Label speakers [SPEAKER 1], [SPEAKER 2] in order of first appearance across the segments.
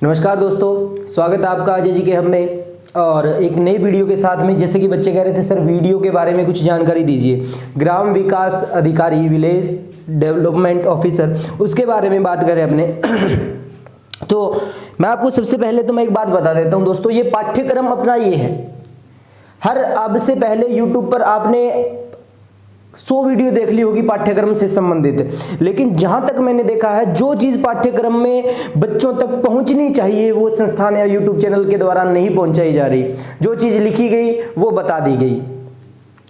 [SPEAKER 1] नमस्कार दोस्तों, स्वागत है आपका अजय जी के हम में और एक नई वीडियो के साथ में। जैसे कि बच्चे कह रहे थे सर वीडियो के बारे में कुछ जानकारी दीजिए, ग्राम विकास अधिकारी विलेज डेवलपमेंट ऑफिसर उसके बारे में बात करें अपने तो मैं आपको सबसे पहले तो मैं एक बात बता देता हूं दोस्तों, ये पाठ्यक्रम अपना ये है। हर अब से पहले यूट्यूब पर आपने 100 वीडियो देख ली होगी पाठ्यक्रम से संबंधित, लेकिन जहां तक मैंने देखा है जो चीज पाठ्यक्रम में बच्चों तक पहुंचनी चाहिए वो संस्थान या यूट्यूब चैनल के द्वारा नहीं पहुंचाई जा रही। जो चीज लिखी गई वो बता दी गई।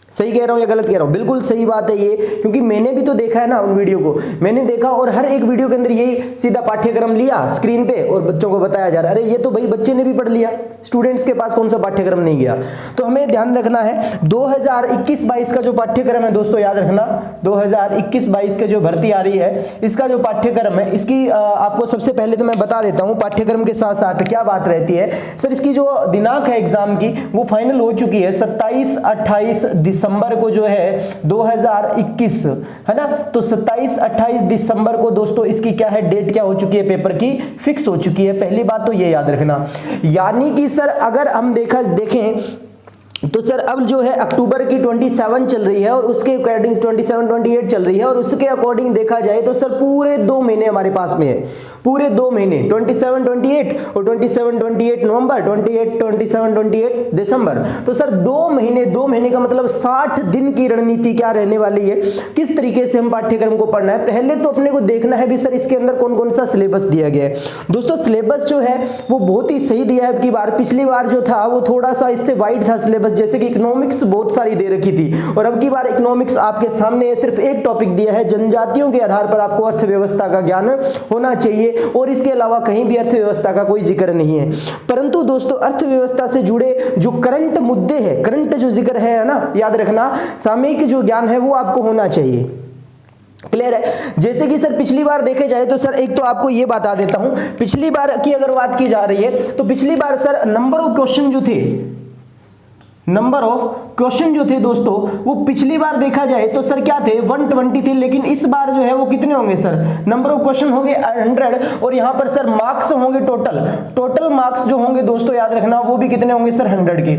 [SPEAKER 1] सही कह रहा हूं या गलत कह रहा हूं? बिल्कुल सही बात है ये, क्योंकि मैंने भी तो देखा है ना, उन वीडियो को मैंने देखा और हर एक वीडियो के अंदर यही सीधा पाठ्यक्रम लिया स्क्रीन पे और बच्चों को बताया जा रहा है। अरे ये तो भाई बच्चे ने भी पढ़ लिया, स्टूडेंट्स के पास कौन सा पाठ्यक्रम नहीं गया। तो हमें ध्यान रखना है 2021-22 का जो पाठ्यक्रम है दोस्तों, याद रखना 2021-22 के जो भर्ती आ रही है इसका जो पाठ्यक्रम है इसकी आपको सबसे पहले तो मैं बता देता हूं पाठ्यक्रम के साथ साथ क्या बात रहती है। सर इसकी जो दिनांक है एग्जाम की वो फाइनल हो चुकी है 27-28 दिसंबर को जो है 2021 है ना। तो 27-28 दिसंबर को दोस्तों इसकी क्या है डेट, क्या हो चुकी है, पेपर की फिक्स हो चुकी है। पहली बात तो ये याद रखना। यानी कि सर अगर हम देखें तो सर अब जो है अक्टूबर की 27 चल रही है और उसके अकॉर्डिंग 27-28 चल रही है और उसके अकॉर्डिंग देखा जाए तो सर पूरे 2 महीने हमारे पास में है, पूरे 2 महीने 27-28 और 27-28 नवंबर, 27-28 दिसंबर। तो सर 2 महीने का मतलब 60 दिन की रणनीति क्या रहने वाली है, किस तरीके से हम पाठ्यक्रम को पढ़ना है। पहले तो अपने को देखना है भी सर इसके अंदर कौन कौन सा सिलेबस दिया गया है। दोस्तों सिलेबस जो है वो बहुत ही सही दिया है अब की बार। पिछली बार जो था वो थोड़ा सा इससे वाइड था सिलेबस, जैसे कि इकोनॉमिक्स बहुत सारी दे रखी थी और अब की बार इकोनॉमिक्स आपके सामने सिर्फ एक टॉपिक दिया है, जनजातियों के आधार पर आपको अर्थव्यवस्था का ज्ञान होना चाहिए और इसके अलावा कहीं भी अर्थव्यवस्था का कोई जिक्र नहीं है। परंतु दोस्तों अर्थव्यवस्था से जुड़े जो करंट मुद्दे हैं, करंट जो जिक्र है ना, याद रखना सामयिक जो ज्ञान है वो आपको होना चाहिए। क्लियर है? जैसे कि सर पिछली बार देखे जाए तो सर एक तो आपको ये बता देता हूं, पिछली बार की अगर बात की जा रही है तो पिछली बार सर नंबर ऑफ क्वेश्चन जो थे, नंबर ऑफ क्वेश्चन जो थे दोस्तों वो पिछली बार देखा जाए तो सर क्या थे 120 थे, लेकिन इस बार जो है वो कितने होंगे सर, नंबर ऑफ क्वेश्चन होंगे 100 और यहां पर सर मार्क्स होंगे टोटल मार्क्स जो होंगे दोस्तों याद रखना वो भी कितने होंगे सर 100 के।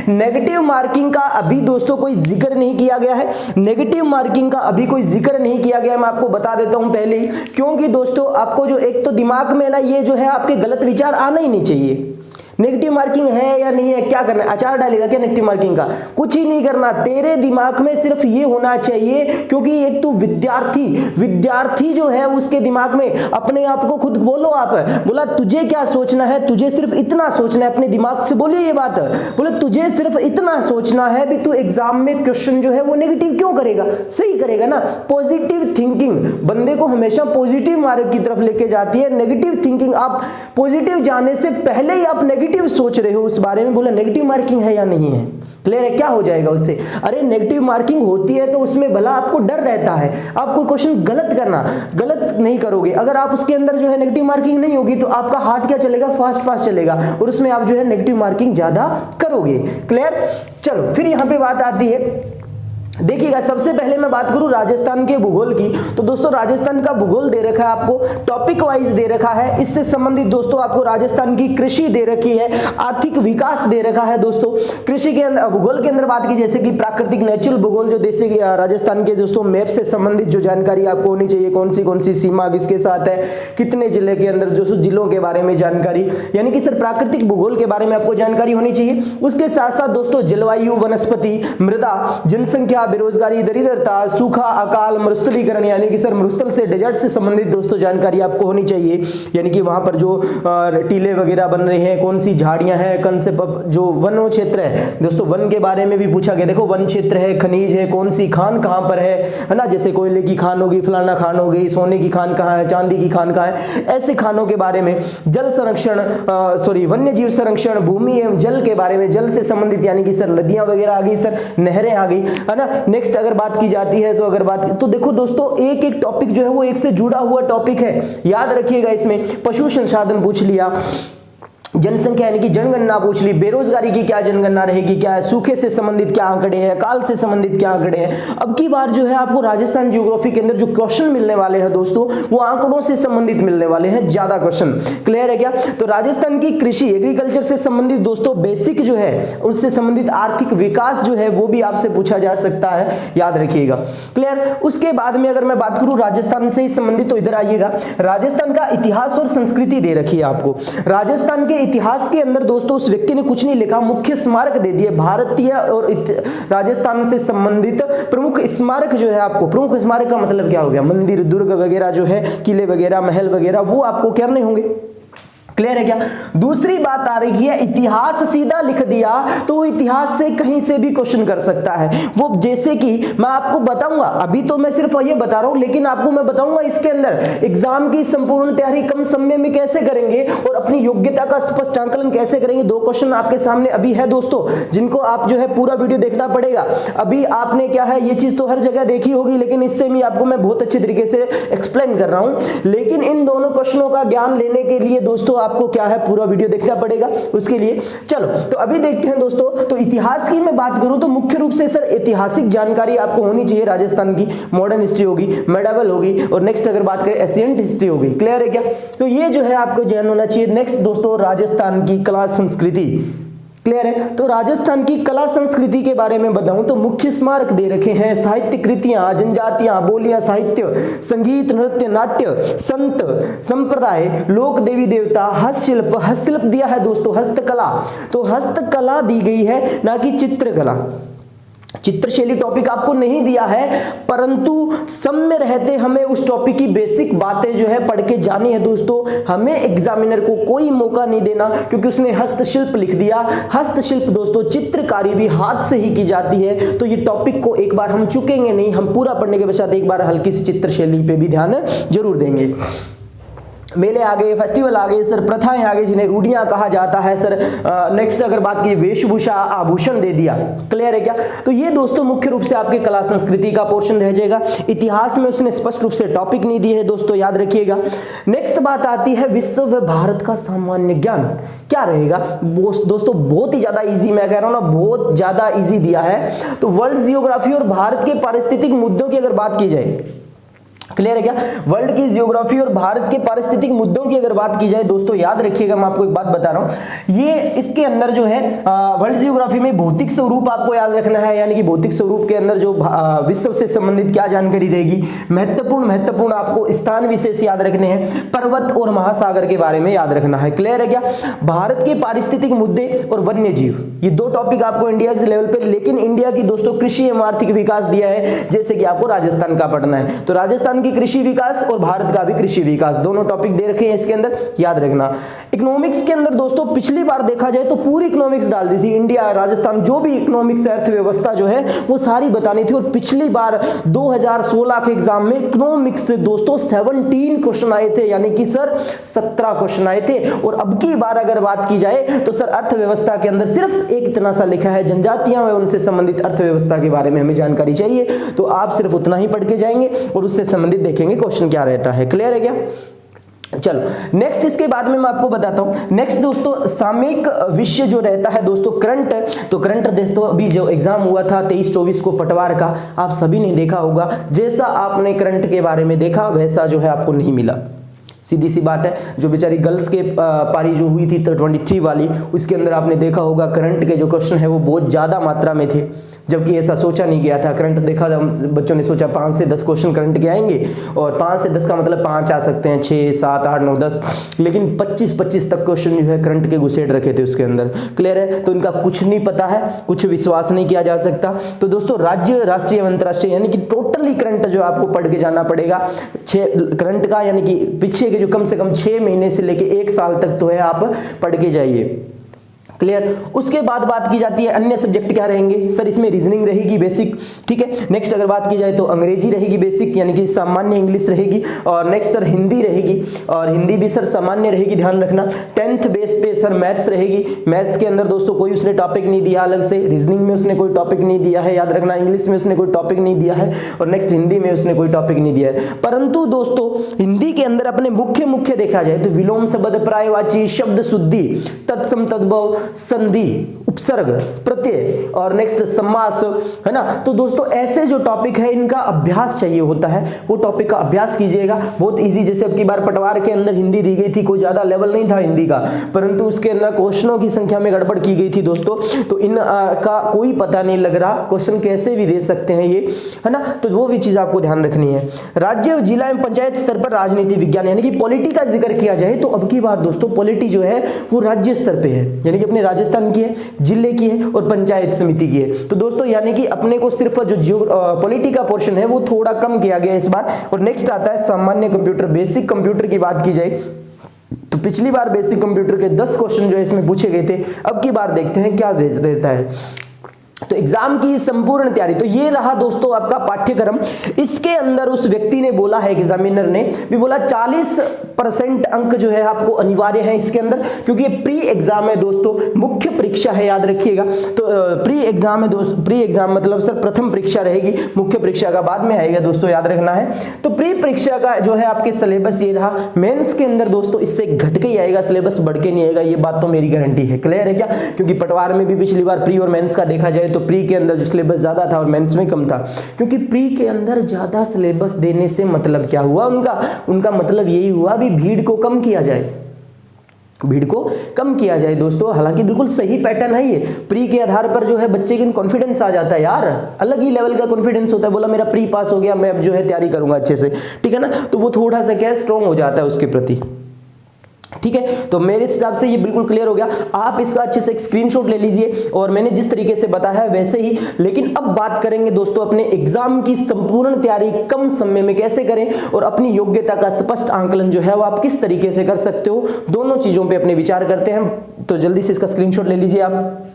[SPEAKER 1] नेगेटिव मार्किंग का अभी दोस्तों कोई जिक्र नहीं किया गया है, नेगेटिव मार्किंग का अभी कोई जिक्र नहीं किया गया है, मैं आपको बता देता हूं पहले ही, क्योंकि दोस्तों आपको जो एक तो दिमाग में ना ये जो है आपके गलत विचार आना ही नहीं चाहिए। नेगेटिव मार्किंग है या नहीं है, क्या करना है, अचार डालेगा क्या नेगेटिव मार्किंग का? कुछ ही नहीं करना, तेरे दिमाग में सिर्फ ये होना चाहिए, क्योंकि एक तो विद्यार्थी जो है उसके दिमाग में अपने आप को खुद बोलो, आप बोला तुझे क्या सोचना है, तुझे सिर्फ इतना सोचना है, अपने दिमाग से बोलिए ये बात, बोले तुझे सिर्फ इतना सोचना है भी तू एग्जाम में क्वेश्चन जो है वो नेगेटिव क्यों करेगा, सही करेगा ना। पॉजिटिव थिंकिंग बंदे को हमेशा पॉजिटिव मार्ग की तरफ लेके जाती है। नेगेटिव थिंकिंग, आप पॉजिटिव जाने से पहले ही आप नेगेटिव सोच रहे हो उस बारे में, बोला नेगेटिव मार्किंग है या नहीं है। क्लियर है? क्या हो जाएगा उससे? अरे नेगेटिव मार्किंग होती है तो उसमें भला आपको डर रहता है, आप कोई क्वेश्चन गलत नहीं करोगे। अगर आप उसके अंदर जो है नेगेटिव मार्किंग नहीं होगी तो आपका हाथ क्या चलेगा, फास्ट चलेगा और उसमें आप जो है नेगेटिव मार्किंग ज्यादा करोगे। क्लियर? चलो फिर यहां पे बात आती है, देखिएगा सबसे पहले मैं बात करूं राजस्थान के भूगोल की, तो दोस्तों राजस्थान का भूगोल दे रखा है आपको, टॉपिक वाइज दे रखा है। इससे संबंधित दोस्तों आपको राजस्थान की कृषि दे रखी है, आर्थिक विकास दे रखा है। दोस्तों कृषि के अंदर, भूगोल के अंदर बात की जैसे कि प्राकृतिक नेचुरल भूगोल, जो देश राजस्थान के दोस्तों मैप से संबंधित जो जानकारी आपको होनी चाहिए, कौन सी सीमा किसके साथ है, कितने जिले के अंदर, जो जिलों के बारे में जानकारी, यानी कि सर प्राकृतिक भूगोल के बारे में आपको जानकारी होनी चाहिए। उसके साथ साथ दोस्तों जलवायु, वनस्पति, मृदा, जनसंख्या, बेरोजगारी, दरिद्रता, सूखा, अकाल, मरुस्थलीकरण, यानी कि सर मरुस्थल से डेजर्ट से संबंधित दोस्तों जानकारी आपको होनी चाहिए, यानी कि वहां पर जो टीले वगैरह बन रहे हैं, कौन सी झाड़ियां हैं, कौन से जो वन क्षेत्र है दोस्तों, वन के बारे में भी पूछा गया। देखो वन क्षेत्र है, खनिज है, कौन सी खान कहां पर है ना, जैसे कोयले की खान होगी, फलाना खान होगी, सोने की खान कहां है, चांदी की खान कहां है, ऐसे खानों के बारे में, जल संरक्षण वन्य जीव संरक्षण, भूमि एवं जल के बारे में, जल से संबंधित यानी कि सर नदियां वगैरह आ गई, सर नहरें आ गई, है ना। नेक्स्ट अगर बात की जाती है तो देखो दोस्तों एक टॉपिक जो है वो एक से जुड़ा हुआ टॉपिक है, याद रखिएगा। इसमें पशु संसाधन पूछ लिया, जनसंख्या यानी कि जनगणना पूछ ली, बेरोजगारी की क्या जनगणना रहेगी, क्या है, सूखे से संबंधित क्या आंकड़े हैं, काल से संबंधित क्या आंकड़े हैं। अब की बार जो है आपको राजस्थान ज्योग्राफी के अंदर जो क्वेश्चन मिलने वाले हैं दोस्तों, वो आंकड़ों से संबंधित मिलने वाले हैं ज्यादा क्वेश्चन। क्लियर है क्या? तो राजस्थान की कृषि एग्रीकल्चर से संबंधित दोस्तों बेसिक जो है उससे संबंधित आर्थिक विकास जो है वो भी आपसे पूछा जा सकता है, याद रखिएगा। क्लियर? उसके बाद में अगर मैं बात करूं राजस्थान से ही संबंधित, तो इधर आइएगा, राजस्थान का इतिहास और संस्कृति दे रखी है आपको। राजस्थान के इतिहास के अंदर दोस्तों उस व्यक्ति ने कुछ नहीं लिखा, मुख्य स्मारक दे दिए भारतीय और राजस्थान से संबंधित प्रमुख स्मारक जो है आपको, प्रमुख स्मारक का मतलब क्या हो गया, मंदिर, दुर्ग वगैरह जो है, किले वगैरह, महल वगैरह, वो आपको करने होंगे। क्लियर है क्या? दूसरी बात आ रही है, इतिहास सीधा लिख दिया तो वो इतिहास से कहीं से भी क्वेश्चन कर सकता है। वो जैसे कि मैं आपको बताऊंगा, अभी तो मैं सिर्फ ये बता रहा हूं, लेकिन आपको मैं बताऊंगा इसके अंदर एग्जाम की संपूर्ण तैयारी कम समय में कैसे करेंगे और अपनी योग्यता का स्पष्ट आंकलन कैसे करेंगे। दो क्वेश्चन आपके सामने अभी है दोस्तों, जिनको आप जो है पूरा वीडियो देखना पड़ेगा। अभी आपने क्या है, ये चीज तो हर जगह देखी होगी, लेकिन इससे भी आपको मैं बहुत अच्छे तरीके से एक्सप्लेन कर रहा हूं। लेकिन इन दोनों क्वेश्चनों का ज्ञान लेने के लिए दोस्तों आपको क्या है, पूरा वीडियो देखना पड़ेगा उसके लिए। चलो तो अभी देखते हैं दोस्तों, तो इतिहास की मैं बात करूं तो मुख्य रूप से सर ऐतिहासिक जानकारी आपको होनी चाहिए। राजस्थान की मॉडर्न हिस्ट्री होगी, मेडिवल होगी, और नेक्स्ट अगर बात करें एशियंट हिस्ट्री होगी। क्लियर है क्या? तो ये जो है आपको ज्ञान होना चाहिए। नेक्स्ट दोस्तों, राजस्थान की कला संस्कृति। क्लियर है? तो राजस्थान की कला संस्कृति के बारे में बताऊं तो मुख्य स्मारक दे रखे हैं, साहित्य कृतियां, जनजातियां, बोलियां, साहित्य, संगीत, नृत्य, नाट्य, संत, संप्रदाय, लोक देवी देवता, हस्तशिल्प, हस्तशिल्प दिया है दोस्तों, हस्तकला, तो हस्तकला दी गई है, ना कि चित्रकला। चित्रशैली टॉपिक आपको नहीं दिया है, परंतु सब में रहते हमें उस टॉपिक की बेसिक बातें जो है पढ़ के जानी है दोस्तों। हमें एग्जामिनर को कोई मौका नहीं देना क्योंकि उसने हस्तशिल्प लिख दिया। हस्तशिल्प दोस्तों चित्रकारी भी हाथ से ही की जाती है, तो ये टॉपिक को एक बार हम चुकेंगे नहीं, हम पूरा पढ़ने के पश्चात एक बार हल्की सी चित्रशैली पे भी ध्यान जरूर देंगे। मेले आ गए, फेस्टिवल आ गए सर, प्रथाएं आ गई जिन्हें रूढ़ियां कहा जाता है सर। नेक्स्ट अगर बात की वेशभूषा, आभूषण दे दिया। क्लियर है क्या? तो ये दोस्तों मुख्य रूप से आपके कला संस्कृति का पोर्शन रह जाएगा। इतिहास में उसने स्पष्ट रूप से टॉपिक नहीं दिए है दोस्तों, याद रखिएगा। नेक्स्ट बात आती है विश्व व भारत का सामान्य ज्ञान क्या रहेगा दोस्तों, बहुत ही ज्यादा इजी, मैं कह रहा हूं ना, बहुत ज्यादा इजी दिया है। तो वर्ल्ड जियोग्राफी और भारत के पारिस्थितिक मुद्दों की अगर बात की जाए, क्लियर है क्या? वर्ल्ड की जियोग्राफी और भारत के पारिस्थितिक मुद्दों की अगर बात की जाए दोस्तों, याद रखिएगा, मैं आपको एक बात बता रहा हूं, ये इसके अंदर जो है वर्ल्ड जियोग्राफी में भौतिक स्वरूप आपको याद रखना है, यानी कि भौतिक स्वरूप के अंदर जो विश्व से संबंधित क्या जानकारी रहेगी, महत्वपूर्ण आपको स्थान विशेष याद रखने हैं, पर्वत और महासागर के बारे में याद रखना है। क्लियर है क्या? भारत के पारिस्थितिक मुद्दे और वन्य जीव, ये दो टॉपिक आपको इंडिया के लेवल पे, लेकिन इंडिया की दोस्तों कृषि एवं आर्थिक विकास दिया है, जैसे कि आपको राजस्थान का पढ़ना है, तो राजस्थान की कृषि विकास और भारत का भी कृषि विकास, दोनों टॉपिक दे रखे हैं इसके अंदर, याद रखना। इकोनॉमिक्स के अंदर दोस्तों पिछली बार देखा जाए तो पूरी इकोनॉमिक्स डाल दी थी, इंडिया, राजस्थान, जो भी इकोनॉमिक्स अर्थव्यवस्था जो है वो सारी बतानी थी। और पिछली बार 2016 के एग्जाम में इकोनॉमिक्स से दोस्तों 17 क्वेश्चन आए थे, यानी कि सर 17 क्वेश्चन आए थे। और अब की बार अगर बात की जाए तो सर अर्थव्यवस्था के अंदर सिर्फ एक इतना सा लिखा है, जनजातियां व उनसे संबंधित अर्थव्यवस्था के बारे में हमें जानकारी चाहिए, तो आप सिर्फ उतना ही पढ़ के जाएंगे और उससे संबंधित देखेंगे क्वेश्चन क्या रहता है। क्लियर है क्या? चलो नेक्स्ट, इसके बाद में मैं आपको बताता हूं। नेक्स्ट दोस्तों सामयिक विषय जो रहता है दोस्तों करंट, तो करंट दोस्तों अभी जो एग्जाम हुआ था 23-24 को पटवार का, आप सभी ने देखा होगा, जैसा आपने करंट के बारे में देखा वैसा जो है आपको नहीं मिला। सीधी सी बात है, जो बेचारी गर्ल्स के पारी जो हुई थी 23 वाली, उसके अंदर आपने देखा होगा करंट के जो क्वेश्चन है वो बहुत ज्यादा मात्रा में थे, जबकि ऐसा सोचा नहीं गया था। करंट देखा, बच्चों ने सोचा 5 से 10 क्वेश्चन करंट के आएंगे, और 5 से 10 का मतलब 5 आ सकते हैं, 6, 7, 8, 9, 10, लेकिन 25 तक क्वेश्चन जो है करंट के घुसेड़ रखे थे उसके अंदर। क्लियर है? तो इनका कुछ नहीं पता है, कुछ विश्वास नहीं किया जा सकता। तो दोस्तों राज्य, राष्ट्रीय, अंतरराष्ट्रीय, यानी कि टोटली करंट जो आपको पढ़ के जाना पड़ेगा। 6 करंट का यानी कि पीछे के जो कम से कम 6 महीने से लेके 1 साल तक तो है, आप पढ़ के जाइए। क्लियर। उसके बाद बात की जाती है अन्य सब्जेक्ट क्या रहेंगे सर, इसमें रीजनिंग रहेगी बेसिक, ठीक है। नेक्स्ट अगर बात की जाए तो अंग्रेजी रहेगी बेसिक, यानी कि सामान्य इंग्लिश रहेगी। और नेक्स्ट सर हिंदी रहेगी, और हिंदी भी सर सामान्य रहेगी, ध्यान रखना। 10th बेस पे सर मैथ्स रहेगी। मैथ्स के अंदर दोस्तों कोई उसने टॉपिक नहीं दिया अलग से, रीजनिंग में उसने कोई टॉपिक नहीं दिया है, याद रखना। इंग्लिश में उसने कोई टॉपिक नहीं दिया है, और नेक्स्ट हिंदी में उसने कोई टॉपिक नहीं दिया है। परंतु दोस्तों हिंदी के अंदर अपने मुख्य देखा जाए तो विलोम, शब्द, पर्यायवाची, शब्द शुद्धि, तत्सम, तद्भव, संधि, उपसर्ग, प्रत्यय, और नेक्स्ट समास, है ना। तो दोस्तों ऐसे जो टॉपिक है इनका अभ्यास चाहिए होता है, वो टॉपिक का अभ्यास कीजिएगा। बहुत इजी, जैसे अब की बार पटवार के अंदर हिंदी दी गई थी, कोई ज्यादा लेवल नहीं था हिंदी का, परंतु उसके अंदर क्वेश्चनों की संख्या में गड़बड़ की गई थी दोस्तों। तो इन का कोई पता नहीं लग रहा, क्वेश्चन कैसे भी दे सकते हैं ये, है ना। तो वो भी चीज आपको ध्यान रखनी है। राज्य, जिला एवं पंचायत स्तर पर राजनीति विज्ञान यानी कि पॉलिटी का जिक्र किया जाए तो अब की बार दोस्तों पॉलिटी जो है वो राज्य स्तर पे है, यानी कि अपने राजस्थान की है, जिले की है और पंचायत समिति की है। तो दोस्तों यानी कि अपने को सिर्फ जो पॉलिटी का पोर्शन है वो थोड़ा कम किया गया इस बार। और नेक्स्ट आता है सामान्य कंप्यूटर, बेसिक कंप्यूटर की बात की जाए तो पिछली बार बेसिक कंप्यूटर के 10 क्वेश्चन जो है इसमें पूछे गए थे, अब की बार देखते हैं क्या रहता है। तो एग्जाम की संपूर्ण तैयारी, तो ये रहा दोस्तों आपका पाठ्यक्रम। इसके अंदर उस व्यक्ति ने बोला है, एग्जामिनर ने भी बोला 40% अंक जो है आपको अनिवार्य है इसके अंदर, क्योंकि ये प्री एग्जाम है दोस्तों, मुख्य परीक्षा है, याद रखिएगा। तो प्री एग्जाम है दोस्तों, प्री एग्जाम मतलब सर प्रथम परीक्षा रहेगी, मुख्य परीक्षा का बाद में आएगा दोस्तों, याद रखना है। तो प्री परीक्षा का जो है आपके सिलेबस ये रहा। मेंस के अंदर दोस्तों इससे घट के ही आएगा सिलेबस, बढ़ के नहीं आएगा, ये बात तो मेरी गारंटी है। क्लियर है क्या? क्योंकि पटवार में भी पिछली बार प्री और मेंस का देखा जाए तो प्री के अंदर जो सिलेबस ज्यादा था और मेंस में कम था, क्योंकि प्री के अंदर ज्यादा सिलेबस देने से मतलब क्या हुआ, उनका मतलब यही हुआ भी भीड़ को कम किया जाए, भीड़ को कम किया जाए दोस्तों। हालांकि बिल्कुल सही पैटर्न है ये, प्री के आधार पर जो है बच्चे के कॉन्फिडेंस आ जाता है यार, अलग ही लेवल का कॉन्फिडेंस होता है, बोला मेरा प्री पास हो गया, मैं अब जो है तैयारी करूंगा अच्छे से, ठीक है ना। तो वो थोड़ा सा क्या स्ट्रॉन्ग हो जाता है उसके प्रति, ठीक है। तो मेरे हिसाब से ये बिल्कुल क्लियर हो गया। आप इसका अच्छे से एक स्क्रीनशॉट ले लीजिए, और मैंने जिस तरीके से बताया है वैसे ही। लेकिन अब बात करेंगे दोस्तों अपने एग्जाम की संपूर्ण तैयारी कम समय में कैसे करें, और अपनी योग्यता का स्पष्ट आंकलन जो है वो आप किस तरीके से कर सकते हो, दोनों चीजों पे अपने विचार करते हैं। तो जल्दी से इसका स्क्रीनशॉट ले लीजिए आप।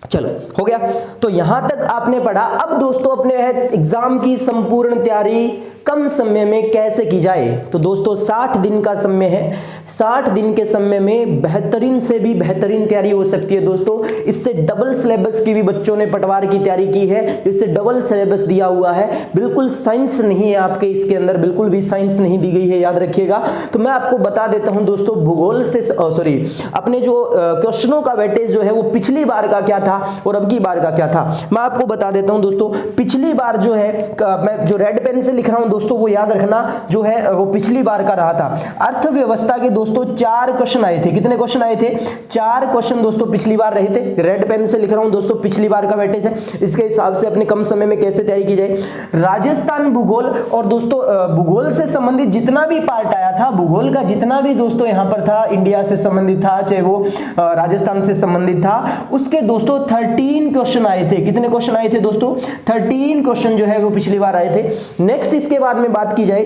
[SPEAKER 1] चलो हो गया। तो यहां तक आपने पढ़ा। अब दोस्तों अपने एग्जाम की संपूर्ण तैयारी कम समय में कैसे की जाए। तो दोस्तों 60 दिन का समय है, 60 दिन के समय में बेहतरीन से भी बेहतरीन तैयारी हो सकती है दोस्तों। इससे डबल सिलेबस की भी बच्चों ने पटवार की तैयारी की है, इससे डबल सिलेबस दिया हुआ है। बिल्कुल साइंस नहीं है आपके इसके अंदर, बिल्कुल भी साइंस नहीं दी गई है, याद रखिएगा। तो मैं आपको बता देता हूं दोस्तों, भूगोल से अपने जो क्वेश्चनों का वेटेज जो है वो पिछली बार का क्या था और अब की बार का क्या था, मैं आपको बता देता हूं दोस्तों। पिछली बार जो है मैं जो रेड पेन से लिख रहा हूं दोस्तों, वो याद रखना जो है वो पिछली बार का रहा था। अर्थव्यवस्था के दोस्तों 4 क्वेश्चन आए थे। कितने क्वेश्चन आए थे? 4 क्वेश्चन दोस्तों पिछली बार रहे थे। रेड पेन से लिख रहा हूं दोस्तों, पिछली बार का वेटेज है। इसके हिसाब से अपने कम समय में कैसे तैयारी की जाए। राजस्थान भूगोल, और दोस्तों भूगोल से संबंधित जितना भी पार्ट आया था, भूगोल का जितना भी दोस्तों यहां पर था, इंडिया से संबंधित था चाहे वो राजस्थान से संबंधित था, उसके दोस्तों 13 क्वेश्चन आए थे। कितने क्वेश्चन आए थे दोस्तों? 13 क्वेश्चन जो है वो पिछली बार आए थे। नेक्स्ट इसके बाद में बात की जाए,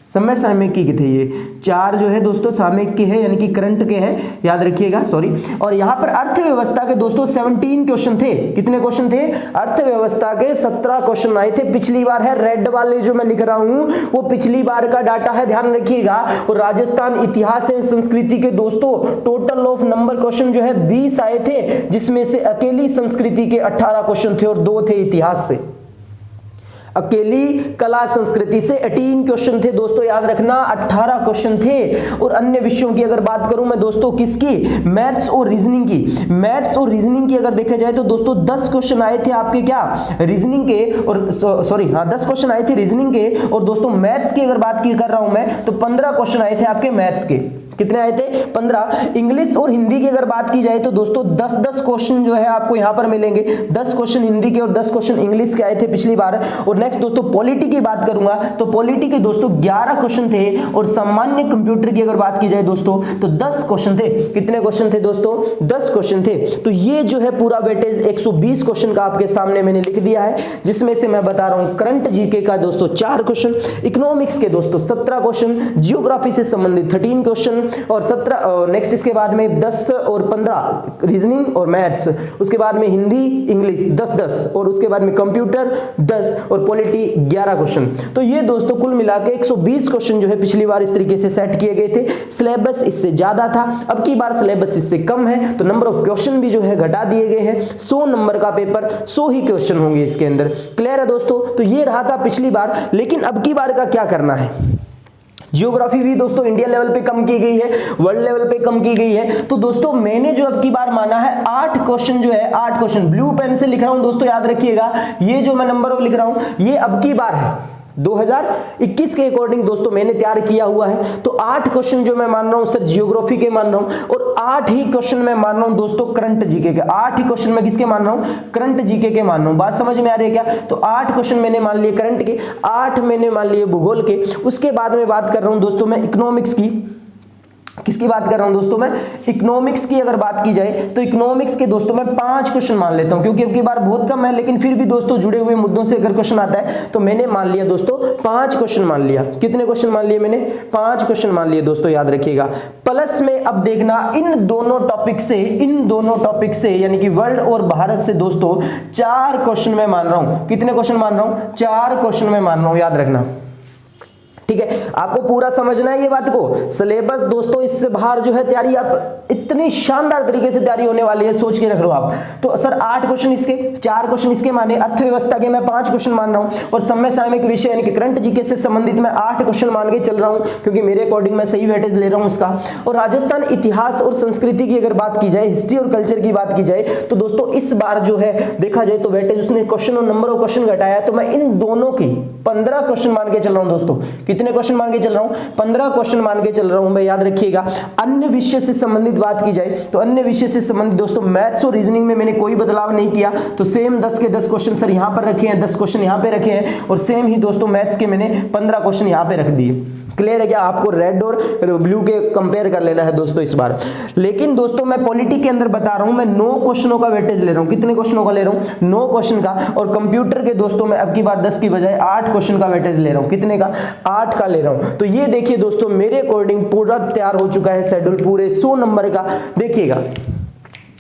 [SPEAKER 1] समय सामयिकी के थे ये 4 जो है दोस्तों सामयिक के हैं, यानी कि करंट के हैं, याद रखिएगा, सॉरी। और यहां पर अर्थव्यवस्था के दोस्तों 17 क्वेश्चन थे। कितने क्वेश्चन थे? अर्थव्यवस्था के 17 क्वेश्चन आए थे पिछली बार है। रेड वाले जो मैं लिख रहा हूं वो पिछली बार का डाटा है, ध्यान रखिएगा। और राजस्थान इतिहास एवं संस्कृति के दोस्तों टोटल ऑफ नंबर क्वेश्चन जो है 20 आए थे, जिसमें से अकेली संस्कृति के 18 क्वेश्चन थे और 2 थे इतिहास से। अकेली कला संस्कृति से 18 क्वेश्चन थे दोस्तों, याद रखना 18 क्वेश्चन थे। और अन्य विषयों की अगर बात करूं मैं दोस्तों, किसकी? मैथ्स और रीजनिंग की। मैथ्स और रीजनिंग की अगर देखा जाए तो दोस्तों 10 क्वेश्चन आए थे आपके क्या? रीजनिंग के, और 10 क्वेश्चन आए थे रीजनिंग के। और दोस्तों मैथ्स की अगर बात कर रहा हूं मैं तो 15 क्वेश्चन आए थे आपके मैथ्स के। कितने आए थे? 15। इंग्लिश और हिंदी की अगर बात की जाए तो दोस्तों 10-10 क्वेश्चन जो है आपको यहां पर मिलेंगे। 10 क्वेश्चन हिंदी के और 10 क्वेश्चन इंग्लिश के आए थे पिछली बार। और नेक्स्ट दोस्तों पॉलिटी की बात करूंगा तो पॉलिटी के दोस्तों 11 क्वेश्चन थे और सामान्य कंप्यूटर की अगर बात की जाए दोस्तों तो 10 क्वेश्चन थे। कितने क्वेश्चन थे दोस्तों? 10 क्वेश्चन थे। तो ये जो है पूरा वेटेज 120 क्वेश्चन का आपके सामने मैंने लिख दिया है, जिसमें से मैं बता रहा हूं करंट जीके का दोस्तों 4 क्वेश्चन, इकोनॉमिक्स के दोस्तों 17 क्वेश्चन, जियोग्राफी से संबंधित 13 क्वेश्चन और 17 नेक्स्ट इसके बाद में 10 और 15 रीजनिंग और मैथ्स, उसके बाद में हिंदी इंग्लिश 10-10 और उसके बाद में कंप्यूटर 10 और पॉलिटी 11 क्वेश्चन। तो ये दोस्तों कुल मिला के 120 क्वेश्चन जो है पिछली बार इस तरीके से सेट किए गए थे। सिलेबस इससे ज्यादा था, अब की बार सिलेबस इससे कम है, तो नंबर ऑफ क्वेश्चन भी जो है घटा दिए गए हैं। 100 नंबर का पेपर 100 ही क्वेश्चन होंगे इसके अंदर। क्लियर है दोस्तों? तो ये रहा था पिछली बार, लेकिन अब की बार का क्या करना है? जियोग्राफी भी दोस्तों इंडिया लेवल पे कम की गई है, वर्ल्ड लेवल पे कम की गई है। तो दोस्तों मैंने जो अब की बार माना है 8 क्वेश्चन जो है, 8 क्वेश्चन ब्लू पेन से लिख रहा हूं दोस्तों, याद रखिएगा ये जो मैं नंबर ऑफ लिख रहा हूं ये अब की बार है 2021 के अकॉर्डिंग दोस्तों मैंने तैयार किया हुआ है। तो 8 क्वेश्चन जो मैं मान रहा हूं सर जियोग्राफी के मान रहा हूं और 8 ही क्वेश्चन मैं मान रहा हूं दोस्तों करंट जीके के। 8 ही क्वेश्चन मैं किसके मान रहा हूं? करंट जीके के मान रहा हूं। बात समझ में आ रही है क्या? तो 8 क्वेश्चन मैंने मान लिए करंट के, 8 मैंने मान लिए भूगोल के। उसके बाद में बात कर रहा हूं दोस्तों मैं इकोनॉमिक्स की। किसकी बात कर रहा हूं दोस्तों मैं? इकोनॉमिक्स की अगर बात की जाए तो इकोनॉमिक्स के दोस्तों मैं 5 क्वेश्चन मान लेता हूं, क्योंकि अब की बार बहुत कम है, लेकिन फिर भी दोस्तों जुड़े हुए मुद्दों से अगर क्वेश्चन आता है तो मैंने मान लिया दोस्तों 5 क्वेश्चन मान लिया। कितने क्वेश्चन मान लिए मैंने? 5 क्वेश्चन मान लिए दोस्तों, याद रखिएगा। प्लस में अब देखना इन दोनों टॉपिक से यानी कि वर्ल्ड और भारत से दोस्तों 4 क्वेश्चन मैं मान रहा हूं। कितने क्वेश्चन मान रहा हूं? 4 क्वेश्चन मैं मान रहा हूं, याद रखना। ठीक है, आपको पूरा समझना है ये बात को। सिलेबस दोस्तों इससे बाहर जो है तैयारी आप इतनी शानदार तरीके से तैयारी होने वाली है, सोच के रख लो आप। तो सर 8 क्वेश्चन इसके, 4 क्वेश्चन इसके माने, अर्थव्यवस्था के मैं 5 क्वेश्चन मान रहा हूं और समय सामयिक विषय यानी कि करंट जीके से संबंधित मैं 8 क्वेश्चन मान के चल रहा हूं, क्योंकि मेरे अकॉर्डिंग मैं सही वेटेज ले रहा हूं उसका। और राजस्थान इतिहास और संस्कृति की अगर बात की जाए, हिस्ट्री और कल्चर की बात की जाए, तो दोस्तों इस बार जो है देखा जाए तो वेटेज उसने क्वेश्चन और नंबर ऑफ क्वेश्चन घटाया, तो मैं इन दोनों की 15 क्वेश्चन मान के चल रहा हूं दोस्तों। कितने क्वेश्चन मान के चल रहा हूं? 15 क्वेश्चन मान के चल रहा हूं मैं, याद रखिएगा। अन्य विषय से संबंधित बात की जाए तो अन्य विषय से संबंधित दोस्तों मैथ्स और रीजनिंग में मैंने कोई बदलाव नहीं किया, तो सेम 10 के 10 क्वेश्चन सर यहां पर रखे हैं, 10 क्वेश्चन यहां पे रखे हैं और सेम ही दोस्तों मैथ्स के मैंने 15 क्वेश्चन यहां पे रख दिए। क्लियर है क्या? आपको रेड और ब्लू के कंपेयर कर लेना है दोस्तों इस बार। लेकिन दोस्तों मैं पॉलिटी के अंदर बता रहा हूं, मैं 9 क्वेश्चनों का वेटेज ले रहा हूं। कितने क्वेश्चनों का ले रहा हूं? 9 क्वेश्चन का। और कंप्यूटर के दोस्तों मैं अब की बार 10 की बजाय 8 क्वेश्चन का वेटेज ले रहा हूं। कितने का? 8 का ले रहा हूं। तो ये देखिए दोस्तों मेरे अकॉर्डिंग पूरा तैयार हो चुका है शेड्यूल, पूरे 100 नंबर का। देखिएगा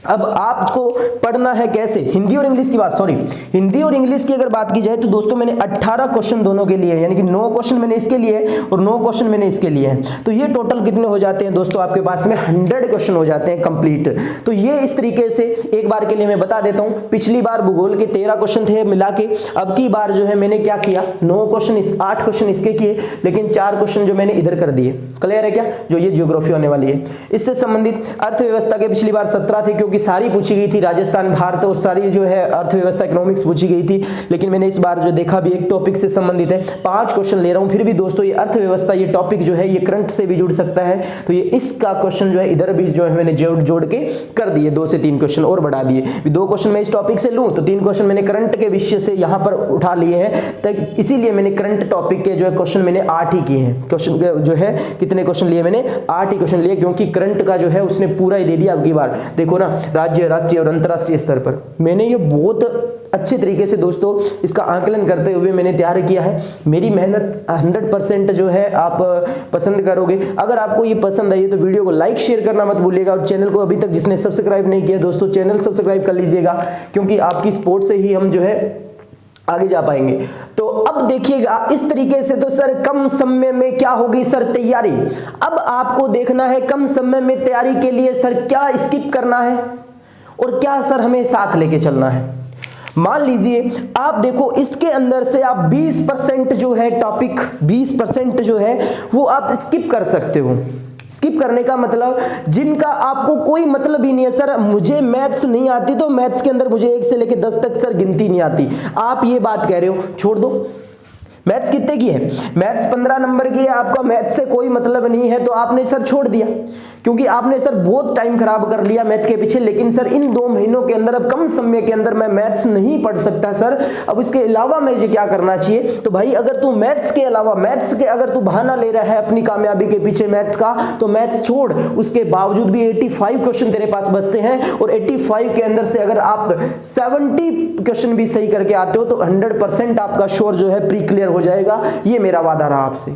[SPEAKER 1] अब आपको पढ़ना है कैसे, हिंदी और इंग्लिश की बात, सॉरी हिंदी और इंग्लिश की अगर बात की जाए तो दोस्तों मैंने 18 क्वेश्चन दोनों के लिए है, यानी कि 9 क्वेश्चन मैंने इसके लिए और 9 क्वेश्चन मैंने इसके लिए हैं। तो ये टोटल कितने हो जाते हैं दोस्तों? आपके पास में 100 क्वेश्चन हो जाते हैं कंप्लीट। तो ये इस तरीके से एक बार के लिए मैं बता देता हूं। पिछली बार भूगोल के 13 क्वेश्चन थे मिला के, अब की बार जो है मैंने क्या किया, 9 क्वेश्चन 8 क्वेश्चन इसके किए, लेकिन 4 क्वेश्चन जो मैंने इधर कर दिए। क्लियर है क्या? जो ये ज्योग्राफी होने वाली है। इससे संबंधित अर्थव्यवस्था के पिछली बार 17 थे, क्योंकि सारी पूछी गई थी, राजस्थान भारत और सारी जो है अर्थव्यवस्था इकोनॉमिक्स पूछी गई थी। लेकिन मैंने इस बार जो देखा भी एक टॉपिक से संबंधित है, 5 क्वेश्चन ले रहा हूं। फिर भी दोस्तों ये अर्थव्यवस्था ये टॉपिक जो है ये करंट से भी जुड़ सकता है, तो ये इसका क्वेश्चन जो है इधर भी जो है मैंने जोड़ के कर दिए, 2 से 3 क्वेश्चन और बढ़ा दिए। 2 क्वेश्चन मैं इस टॉपिक से लूं तो 3 क्वेश्चन मैंने करंट के विषय से यहां पर उठा लिए हैं, तक इसीलिए मैंने करंट टॉपिक के जो है क्वेश्चन मैंने 8 ही किए हैं। क्वेश्चन जो है कितने क्वेश्चन लिए मैंने? 8 ही क्वेश्चन लिए, क्योंकि करंट का जो है उसने पूरा ही दे दिया। अब की बार देखो ना, राज्य, राष्ट्रीय और अंतरराष्ट्रीय स्तर पर मैंने ये बहुत अच्छे तरीके से दोस्तों इसका आंकलन करते हुए मैंने तैयार किया है। मेरी मेहनत 100% जो है आप पसंद करोगे। अगर आपको ये पसंद आई तो वीडियो को लाइक शेयर करना मत भूलिएगा, और चैनल को अभी तक जिसने सब्सक्राइब नहीं किया दोस्तों चैनल सब्सक्राइब कर लीजिएगा, क्योंकि आपकी सपोर्ट से ही हम जो है आगे जा पाएंगे। तो अब देखिएगा इस तरीके से, तो सर कम समय में क्या होगी सर तैयारी। अब आपको देखना है कम समय में तैयारी के लिए सर क्या स्किप करना है और क्या सर हमें साथ लेके चलना है। मान लीजिए आप देखो इसके अंदर से आप 20% जो है टॉपिक, 20% जो है वो आप स्किप कर सकते हो। स्किप करने का मतलब जिनका आपको कोई मतलब ही नहीं है, सर मुझे मैथ्स नहीं आती तो मैथ्स के अंदर मुझे 1 से लेकर 10 तक सर गिनती नहीं आती, आप ये बात कह रहे हो, छोड़ दो। मैथ्स कितने की है? मैथ्स 15 नंबर की है, आपका मैथ्स से कोई मतलब नहीं है तो आपने सर छोड़ दिया, क्योंकि आपने सर बहुत टाइम खराब कर लिया मैथ के पीछे। लेकिन सर इन 2 महीनों के अंदर, अब कम समय के अंदर मैं मैथ्स नहीं पढ़ सकता सर, अब इसके अलावा मुझे क्या करना चाहिए? तो भाई अगर तू मैथ्स के अलावा, मैथ्स के अगर तू बहाना ले रहा है अपनी कामयाबी के पीछे मैथ्स का, तो मैथ्स छोड़। उसके बावजूद भी 85 क्वेश्चन तेरे पास बचते हैं, और 85 के अंदर से अगर आप 70 क्वेश्चन भी सही करके आते हो तो 100% आपका श्योर जो है प्री क्लियर हो जाएगा। ये मेरा वादा रहा आपसे।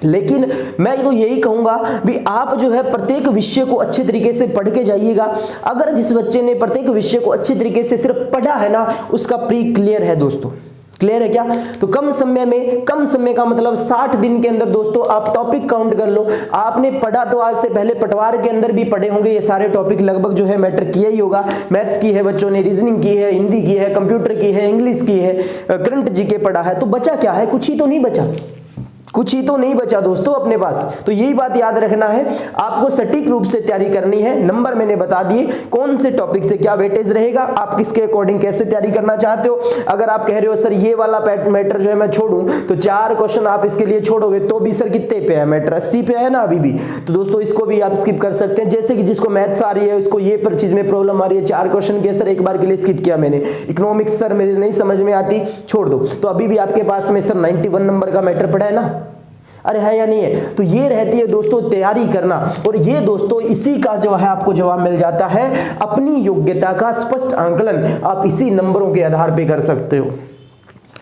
[SPEAKER 1] लेकिन मैं तो यही कहूंगा भी आप जो है प्रत्येक विषय को अच्छे तरीके से पढ़ के जाइएगा। अगर जिस बच्चे ने प्रत्येक विषय को अच्छे तरीके से सिर्फ पढ़ा है ना, उसका प्री क्लियर है दोस्तों। क्लियर है क्या? तो कम समय में, कम समय का मतलब 60 दिन के अंदर दोस्तों आप टॉपिक काउंट कर लो। आपने पढ़ा तो आज से पहले पटवार के अंदर भी पढ़े होंगे, ये सारे टॉपिक लगभग जो है मैटर किया ही होगा। मैथ्स की है बच्चों ने, रीजनिंग की है, हिंदी की है, कंप्यूटर की है, इंग्लिश की है, करंट जीके पढ़ा है। तो बचा क्या है? कुछ ही तो नहीं बचा, कुछ ही तो नहीं बचा दोस्तों अपने पास। तो यही बात याद रखना है, आपको सटीक रूप से तैयारी करनी है। नंबर मैंने बता दिए कौन से टॉपिक से क्या वेटेज रहेगा, आप किसके अकॉर्डिंग कैसे तैयारी करना चाहते हो। अगर आप कह रहे हो सर ये वाला मैटर जो है मैं छोड़ूं, तो 4 क्वेश्चन आप इसके लिए छोड़ोगे तो भी सर कितने पे है? मैटर 80 पे है ना अभी भी। तो दोस्तों इसको भी आप स्किप कर सकते हैं। जैसे कि जिसको मैथ्स आ रही है उसको ये पर चीज में प्रॉब्लम आ रही है, 4 क्वेश्चन के सर एक बार के लिए स्किप किया मैंने, इकोनॉमिक्स सर मेरे नहीं समझ में आती, छोड़ दो। तो अभी भी आपके पास में सर 91 नंबर का मैटर पड़ा है ना, अरे है या नहीं है? तो ये रहती है दोस्तों तैयारी करना, और ये दोस्तों इसी का जो है आपको जवाब मिल जाता है। अपनी योग्यता का स्पष्ट आंकलन आप इसी नंबरों के आधार पे कर सकते हो।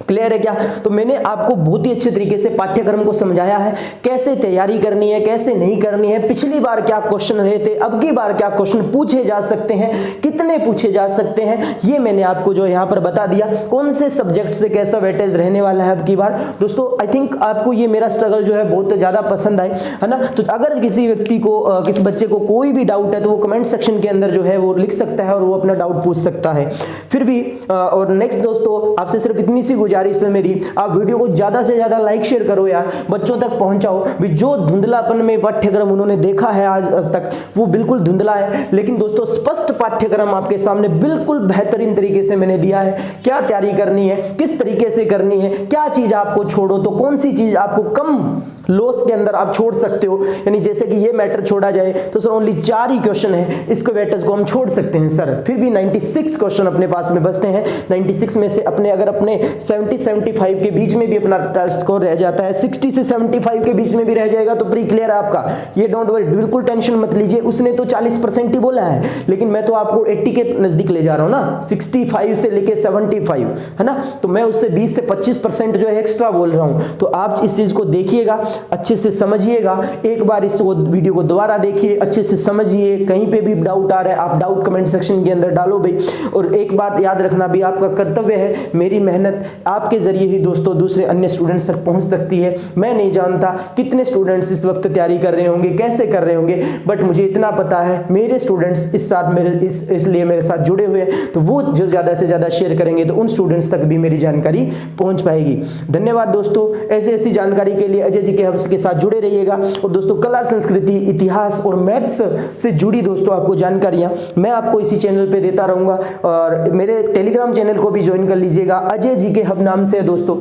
[SPEAKER 1] क्लियर है क्या? तो मैंने आपको बहुत ही अच्छे तरीके से पाठ्यक्रम को समझाया है, कैसे तैयारी करनी है, कैसे नहीं करनी है, पिछली बार क्या क्वेश्चन रहे थे, अब की बार क्या क्वेश्चन पूछे जा सकते हैं, कितने पूछे जा सकते हैं, ये मैंने आपको जो यहाँ पर बता दिया। कौन से सब्जेक्ट से कैसा वेटेज रहने वाला है अब की बार। दोस्तों आई थिंक आपको ये मेरा स्ट्रगल जो है बहुत ज्यादा पसंद आए, है ना। तो अगर किसी व्यक्ति को, किसी बच्चे को कोई भी डाउट है तो वो कमेंट सेक्शन के अंदर जो है वो लिख सकता है और वो अपना डाउट पूछ सकता है। फिर भी और नेक्स्ट दोस्तों आपसे सिर्फ इतनी सी गुजारिश है मेरी, आप वीडियो को ज्यादा से ज्यादा लाइक शेयर करो यार, बच्चों तक पहुंचाओ भी। जो धुंधलापन में पाठ्यक्रम उन्होंने देखा है आज तक वो बिल्कुल धुंधला है, लेकिन दोस्तों स्पष्ट पाठ्यक्रम आपके सामने बिल्कुल बेहतरीन तरीके से मैंने दिया है। क्या तैयारी करनी है, किस तरीके से करनी है, क्या चीज आपको छोड़ो तो कौन सी चीज आपको कम लॉस के अंदर आप छोड़ सकते हो। यानी जैसे कि ये मैटर छोड़ा जाए तो सर ओनली 4 ही क्वेश्चन है, इसके वेटेज को हम छोड़ सकते हैं सर, फिर भी 96 क्वेश्चन अपने पास में बचते हैं। 96 में से अपने अगर अपने 70-75 के बीच में भी अपना स्कोर रह जाता है, 60 से 75 के बीच में भी रह जाएगा तो प्री क्लियर है आपका। ये डोंट वरी, बिल्कुल टेंशन मत लीजिए। उसने तो 40% ही बोला है, लेकिन मैं तो आपको 80 के नजदीक ले जा रहा हूं ना, 65 से लेके 75, है ना। तो मैं उससे 20 से 25% जो है एक्स्ट्रा बोल रहा हूं। तो आप इस चीज को देखिएगा, अच्छे से समझिएगा। एक बार इस वीडियो को दोबारा देखिए, अच्छे से समझिए। कहीं पे भी डाउट आ रहा है आप डाउट कमेंट सेक्शन के अंदर डालो भाई। और एक बात याद रखना भी, आपका कर्तव्य है, मेरी मेहनत आपके जरिए ही दोस्तों दूसरे अन्य स्टूडेंट्स तक पहुंच सकती है। मैं नहीं जानता कितने स्टूडेंट्स इस वक्त तैयारी कर रहे होंगे, कैसे कर रहे होंगे, बट मुझे इतना पता है मेरे स्टूडेंट्स इस साथ मेरे इसलिए मेरे साथ जुड़े हुए हैं, तो वो जो ज्यादा से ज्यादा शेयर करेंगे तो उन स्टूडेंट्स तक भी मेरी जानकारी पहुंच पाएगी। धन्यवाद दोस्तों। ऐसी जानकारी के लिए अजय जी के हब्स के साथ जुड़े रहिएगा। और दोस्तों कला, संस्कृति, इतिहास और मैथ्स से जुड़ी दोस्तों आपको जानकारियां मैं आपको इसी चैनल पे देता रहूंगा। और मेरे टेलीग्राम चैनल को भी ज्वाइन कर लीजिएगा, अजय जी के हब नाम से है दोस्तों।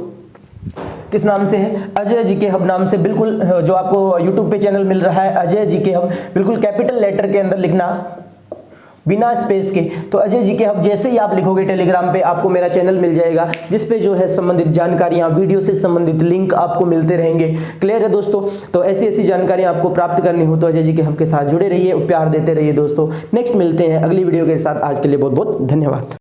[SPEAKER 1] किस नाम से है? अजय जी के हब नाम से। बिल्कुल जो आपको यूट्यूब पे चैनल मिल रहा है अजय जी के हब, बिल्कुल कैपिटल लेटर के अंदर लिखना, बिना स्पेस के। तो अजय जी के हब जैसे ही आप लिखोगे टेलीग्राम पे आपको मेरा चैनल मिल जाएगा, जिस पे जो है संबंधित जानकारियां, वीडियो से संबंधित लिंक आपको मिलते रहेंगे। क्लियर है दोस्तों। तो ऐसी जानकारियां आपको प्राप्त करनी हो तो अजय जी के हब के साथ जुड़े रहिए, प्यार देते रहिए दोस्तों। नेक्स्ट मिलते हैं अगली वीडियो के साथ। आज के लिए बहुत बहुत धन्यवाद।